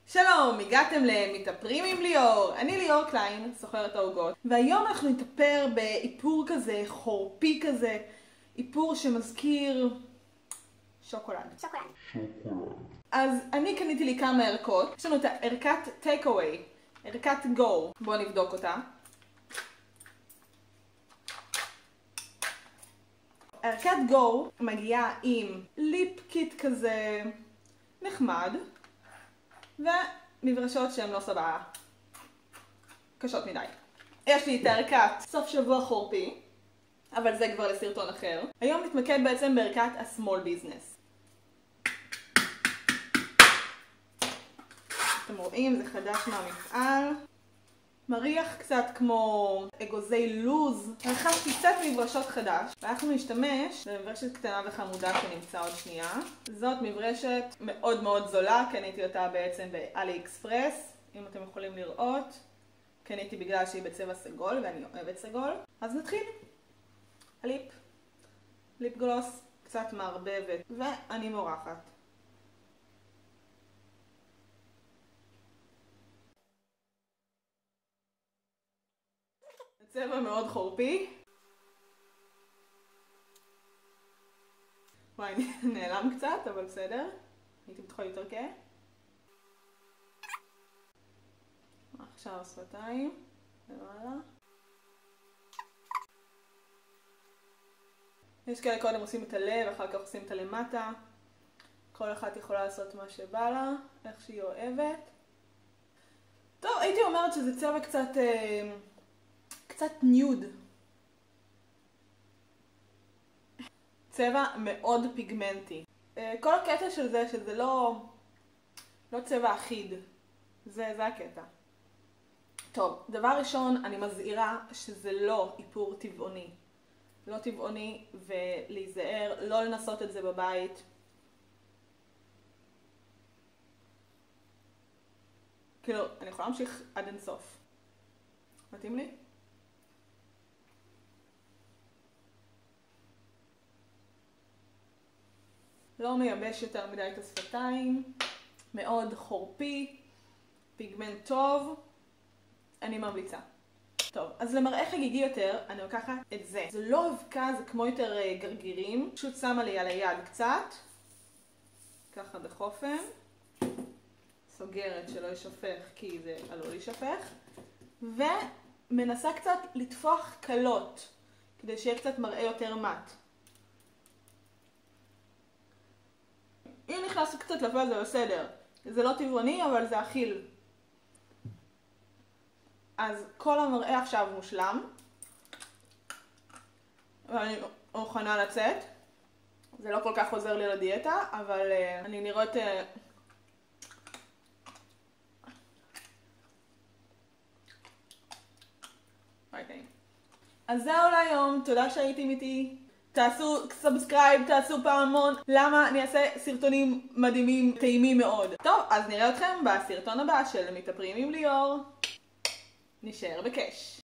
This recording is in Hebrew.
שלום, הגעתם למתאפרים עם ליאור. אני ליאור קליין, סוחרת העוגות, והיום אנחנו נתאפר באיפור כזה, חורפי כזה, איפור שמזכיר שוקולד. אז אני קניתי לי כמה ערכות. יש לנו את הערכת טייק אווי, ערכת גו. בואו נבדוק אותה. ערכת גו מגיעה עם ליפ קיט כזה נחמד, ומברשות שהן לא סבבה, קשות מדי. יש לי את הערכת סוף שבוע חורפי, אבל זה כבר לסרטון אחר. היום נתמקד בעצם בערכת ה-small business. אתם רואים, זה חדש מהמפעל. מריח קצת כמו אגוזי לוז. רכשתי סט מברשות חדש, ואנחנו נשתמש במברשת קטנה וחמודה שנמצא עוד שנייה. זאת מברשת מאוד מאוד זולה, קניתי אותה בעצם באלי אקספרס, אם אתם יכולים לראות. קניתי בגלל שהיא בצבע סגול ואני אוהבת סגול. אז נתחיל. ליפ גלוס, קצת מערבבת, ואני מורחת. צבע מאוד חורפי. וואי, נעלם קצת, אבל בסדר. הייתי בטוחה יותר כהה. עכשיו השפתיים. למעלה. יש כאלה קודם עושים את הלב, אחר כך עושים את הלמטה. כל אחת יכולה לעשות מה שבא לה, איך שהיא אוהבת. טוב, הייתי אומרת שזה צבע קצת ניוד. צבע מאוד פיגמנטי. כל הקטע של זה שזה לא צבע אחיד. זה הקטע. טוב, דבר ראשון אני מזהירה שזה לא איפור טבעוני. לא טבעוני, ולהיזהר, לא לנסות את זה בבית. כאילו, אני יכולה להמשיך עד אינסוף. מתאים לי? לא מייבש יותר מדי את השפתיים, מאוד חורפי, פיגמנט טוב, אני ממליצה. טוב, אז למראה חגיגי יותר, אני לוקחת את זה. זה לא אבקה, זה כמו יותר גרגירים. פשוט שמה לי על היד קצת, ככה בחופן, סוגרת שלא ישפך כי זה עלול להישפך, ומנסה קצת לטפוח קלות, כדי שיהיה קצת מראה יותר מט. אם נכנס קצת לפה זה בסדר. זה לא טבעוני, אבל זה אכיל. אז כל המראה עכשיו מושלם. ואני מוכנה לצאת. זה לא כל כך עוזר לי לדיאטה, אבל אני נראית... אז זהו להיום, תודה שהייתם איתי. תעשו סאבסקרייב, תעשו פעמון. למה? אני אעשה סרטונים מדהימים, טעימים מאוד. טוב, אז נראה אתכם בסרטון הבא של מתאפרים עם ליאור. נשאר בקש.